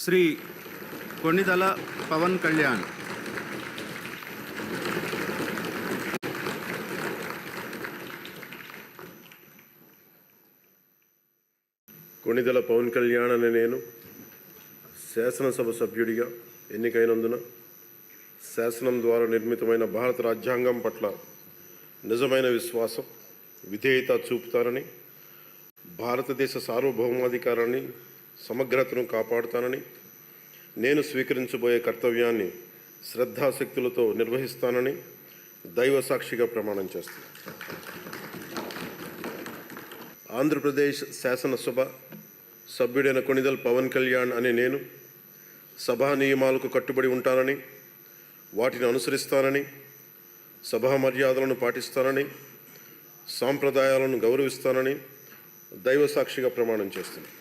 శ్రీ కొణిదల పవన్ కళ్యాణ్. కొణిదెల పవన్ కళ్యాణ్ అనే నేను శాసనసభ సభ్యుడిగా ఎన్నికైనందున శాసనం ద్వారా నిర్మితమైన భారత రాజ్యాంగం పట్ల నిజమైన విశ్వాసం, విధేయత చూపుతానని, భారతదేశ సార్వభౌమాధికారాన్ని, సమగ్రతను కాపాడుతానని, నేను స్వీకరించబోయే కర్తవ్యాన్ని శ్రద్ధాశక్తులతో నిర్వహిస్తానని దైవ సాక్షిగా ప్రమాణం చేస్తాను. ఆంధ్రప్రదేశ్ శాసనసభ సభ్యుడైన కొణిదెల పవన్ కళ్యాణ్ అనే నేను సభా నియమాలకు కట్టుబడి ఉంటానని, వాటిని అనుసరిస్తానని, సభా మర్యాదలను పాటిస్తానని, సాంప్రదాయాలను గౌరవిస్తానని దైవ సాక్షిగా ప్రమాణం చేస్తున్నాను.